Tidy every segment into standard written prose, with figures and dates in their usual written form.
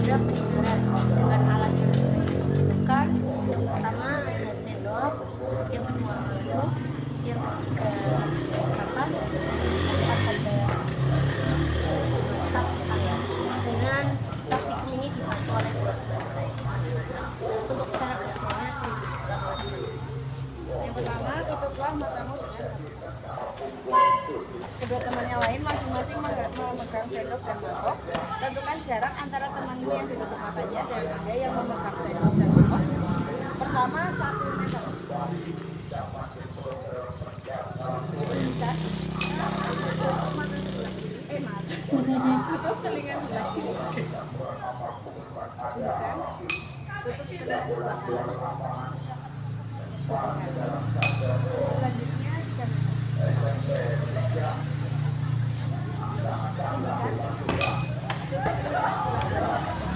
indera pendengaran dengan alat yang ditunjukkan. Yang pertama ada sendok, yang kedua mangkuk, yang ketiga kapas, yang keempat ada masak ayam. Dengan praktikum ini dibantu oleh teman-teman saya. Untuk cara kerjanya ditunjukkan oleh teman saya. Yang pertama, tutuplah matamu dengan kedua teman yang lain masing-masing memegang sendok dan mangkok. Tentukan jarak antara temanmu yang ditutup matanya dan Anda yang memegang sendok dan mangkok. Pertama, 1 meter. Bunyikan. Tutup mata sebelah kiri. Tutup telinga sebelah kiri. Bunyikan. Tutup telinga sebelah kanan. Selanjutnya, bunyikan. Tutup telinga sebelah kiri. Bunyikan.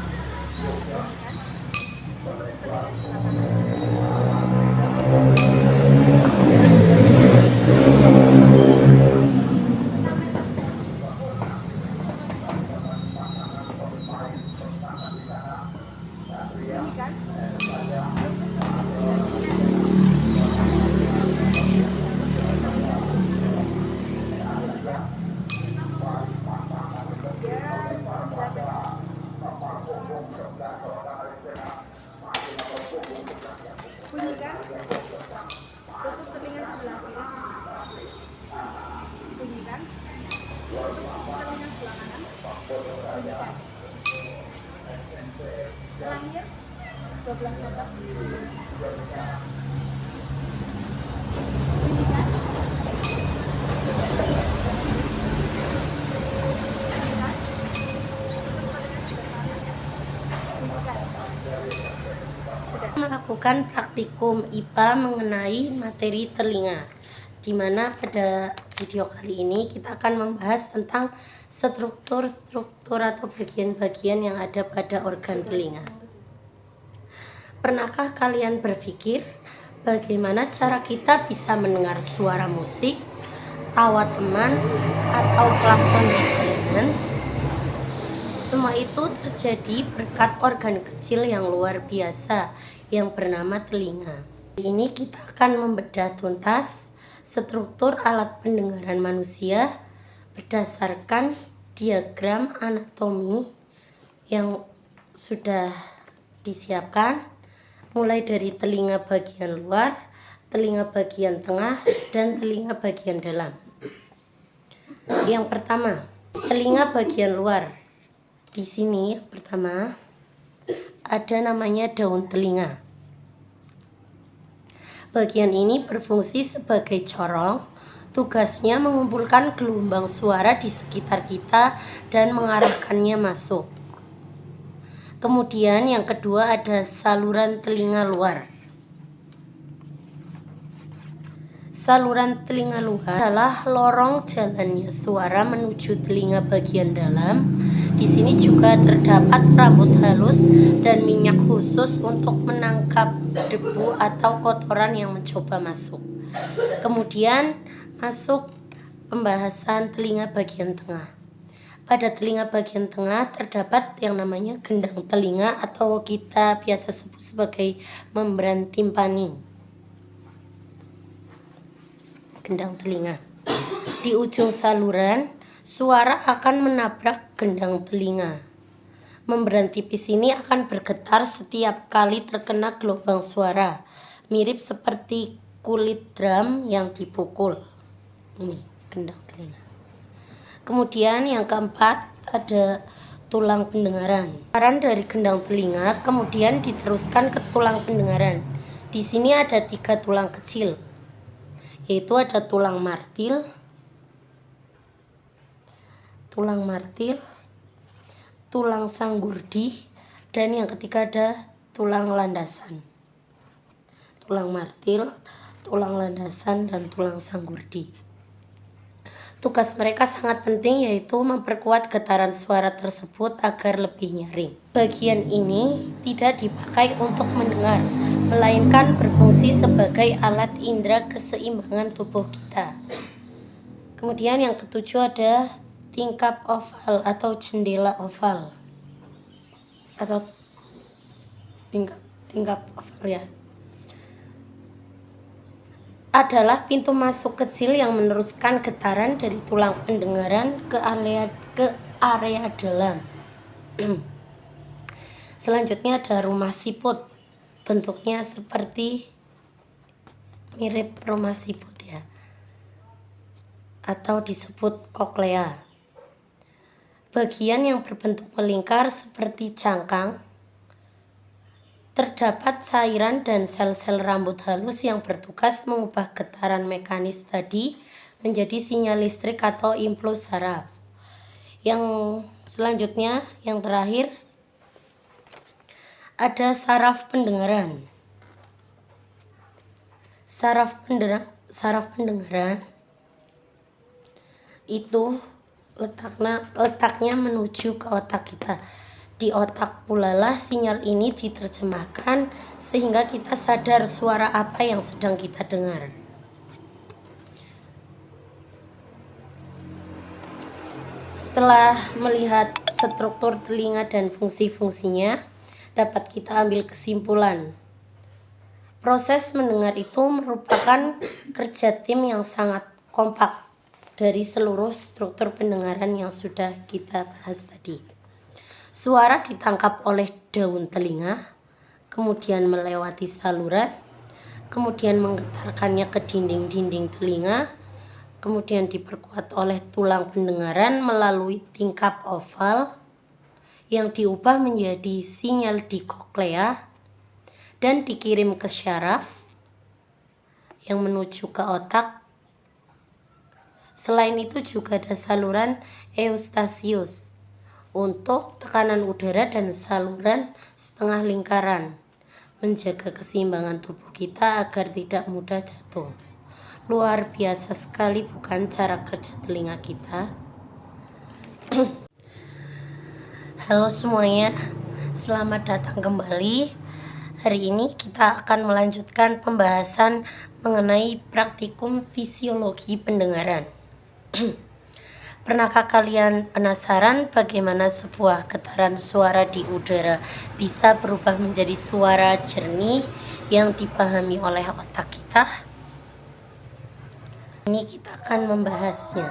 Tutup telinga sebelah kanan. Bunyikan. Terakhir 12 meter. Bunyikan. Melakukan praktikum IPA mengenai materi telinga, di mana pada video kali ini kita akan membahas tentang struktur atau bagian-bagian yang ada pada organ telinga. Pernahkah kalian berpikir bagaimana cara kita bisa mendengar suara musik, tawa teman, atau klakson di jalanan? Semua itu terjadi berkat organ kecil yang luar biasa yang bernama telinga. Ini kita akan membedah tuntas struktur alat pendengaran manusia berdasarkan diagram anatomi yang sudah disiapkan, mulai dari telinga bagian luar, telinga bagian tengah, dan telinga bagian dalam. Yang pertama, telinga bagian luar. Di sini yang pertama ada namanya daun telinga. Bagian ini berfungsi sebagai corong. Tugasnya mengumpulkan gelombang suara di sekitar kita dan mengarahkannya masuk. Kemudian yang kedua ada saluran telinga luar. Saluran telinga luar adalah lorong jalannya suara menuju telinga bagian dalam. Di sini juga terdapat rambut halus dan minyak khusus untuk menangkap debu atau kotoran yang mencoba masuk. Kemudian masuk pembahasan telinga bagian tengah. Pada telinga bagian tengah terdapat yang namanya gendang telinga atau kita biasa sebut sebagai membran timpani. Gendang telinga. Di ujung saluran, suara akan menabrak gendang telinga. Membran tipis ini akan bergetar setiap kali terkena gelombang suara, mirip seperti kulit drum yang dipukul. Ini gendang telinga. Kemudian yang keempat ada tulang pendengaran. Pendengaran dari gendang telinga kemudian diteruskan ke tulang pendengaran. Di sini ada 3 tulang kecil, yaitu ada tulang martil, tulang sanggurdi, dan yang ketiga ada tulang landasan. Tulang martil, tulang landasan, dan tulang sanggurdi. Tugas mereka sangat penting, yaitu memperkuat getaran suara tersebut agar lebih nyaring. Bagian ini tidak dipakai untuk mendengar, melainkan berfungsi sebagai alat indera keseimbangan tubuh kita. Kemudian yang ketujuh ada tingkap oval atau jendela oval. atau tingkap oval ya, adalah pintu masuk kecil yang meneruskan getaran dari tulang pendengaran ke area dalam. Selanjutnya ada rumah siput. Bentuknya seperti mirip rumah siput ya, atau disebut koklea. Bagian yang berbentuk melingkar seperti cangkang. Terdapat cairan dan sel-sel rambut halus yang bertugas mengubah getaran mekanis tadi menjadi sinyal listrik atau impuls saraf. Yang selanjutnya, yang terakhir, ada saraf pendengaran. Saraf pendengaran itu letaknya menuju ke otak kita. Di otak pula lah sinyal ini diterjemahkan sehingga kita sadar suara apa yang sedang kita dengar. Setelah melihat struktur telinga dan fungsi-fungsinya, dapat kita ambil kesimpulan. Proses mendengar itu merupakan kerja tim yang sangat kompak dari seluruh struktur pendengaran yang sudah kita bahas tadi. Suara ditangkap oleh daun telinga, kemudian melewati saluran, kemudian menggetarkannya ke dinding-dinding telinga, kemudian diperkuat oleh tulang pendengaran melalui tingkap oval yang diubah menjadi sinyal di koklea dan dikirim ke syaraf yang menuju ke otak. Selain itu juga ada saluran eustasius untuk tekanan udara dan saluran setengah lingkaran, menjaga keseimbangan tubuh kita agar tidak mudah jatuh. Luar biasa sekali bukan cara kerja telinga kita? Halo semuanya, selamat datang kembali. Hari ini kita akan melanjutkan pembahasan mengenai praktikum fisiologi pendengaran. Pernahkah kalian penasaran bagaimana sebuah getaran suara di udara bisa berubah menjadi suara jernih yang dipahami oleh otak kita? Ini kita akan membahasnya.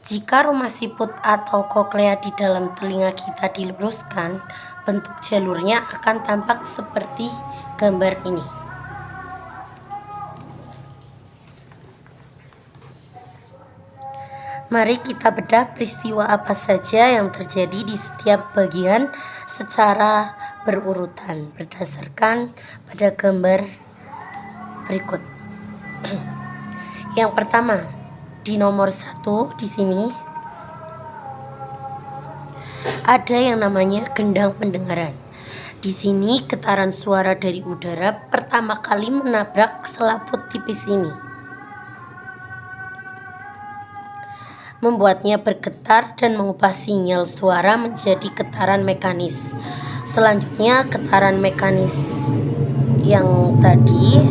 Jika rumah siput atau koklea di dalam telinga kita diluruskan, bentuk jalurnya akan tampak seperti gambar ini. Mari kita bedah peristiwa apa saja yang terjadi di setiap bagian secara berurutan berdasarkan pada gambar berikut. Yang pertama, di nomor 1 di sini ada yang namanya gendang pendengaran. Di sini getaran suara dari udara pertama kali menabrak selaput tipis ini, membuatnya bergetar dan mengubah sinyal suara menjadi getaran mekanis. Selanjutnya, getaran mekanis yang tadi,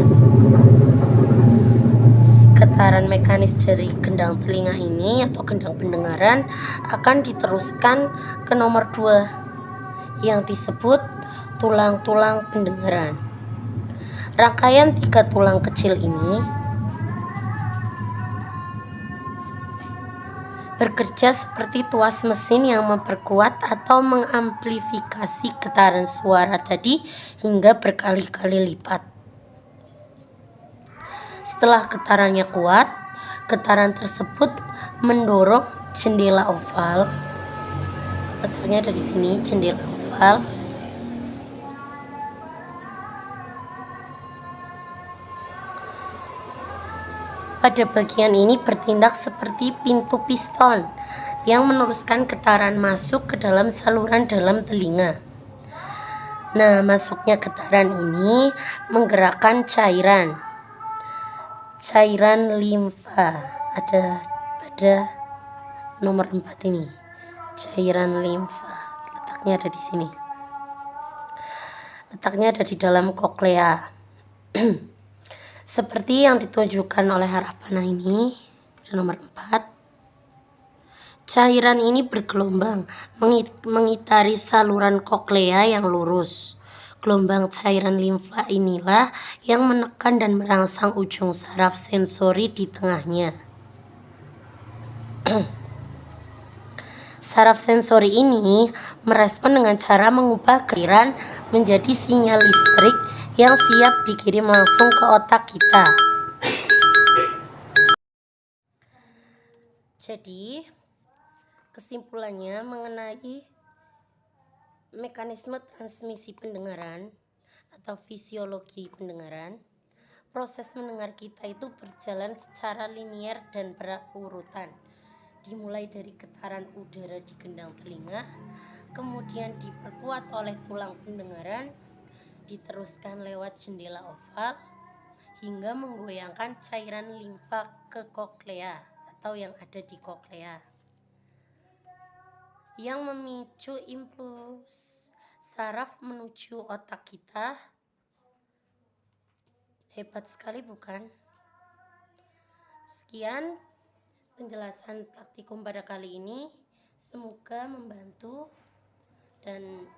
getaran mekanis dari gendang telinga ini atau gendang pendengaran akan diteruskan ke nomor 2 yang disebut tulang-tulang pendengaran. Rangkaian 3 tulang kecil ini bekerja seperti tuas mesin yang memperkuat atau mengamplifikasi getaran suara tadi hingga berkali-kali lipat. Setelah getarannya kuat, getaran tersebut mendorong jendela oval. Letaknya ada di sini, jendela oval. Pada bagian ini bertindak seperti pintu piston yang meneruskan getaran masuk ke dalam saluran dalam telinga. Nah, masuknya getaran ini menggerakkan cairan limfa. Ada pada nomor 4 ini, cairan limfa. Letaknya ada di sini. Letaknya ada di dalam koklea. Seperti yang ditunjukkan oleh arah panah ini, nomor 4, Cairan ini bergelombang mengitari saluran koklea yang lurus. Gelombang cairan limfa inilah yang menekan dan merangsang ujung saraf sensori di tengahnya. Saraf sensori ini merespon dengan cara mengubah cairan menjadi sinyal listrik yang siap dikirim langsung ke otak kita. Jadi, kesimpulannya mengenai mekanisme transmisi pendengaran atau fisiologi pendengaran, proses mendengar kita itu berjalan secara linier dan berurutan. Dimulai dari getaran udara di gendang telinga, kemudian diperkuat oleh tulang pendengaran, diteruskan lewat jendela oval, hingga menggoyangkan cairan limfa ke koklea atau yang ada di koklea, yang memicu impuls saraf menuju otak kita. Hebat sekali bukan? Sekian penjelasan praktikum pada kali ini, semoga membantu dan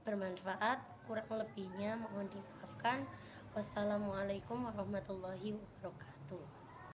bermanfaat. Kurang lebihnya mohon dimaafkan. Wassalamualaikum warahmatullahi wabarakatuh.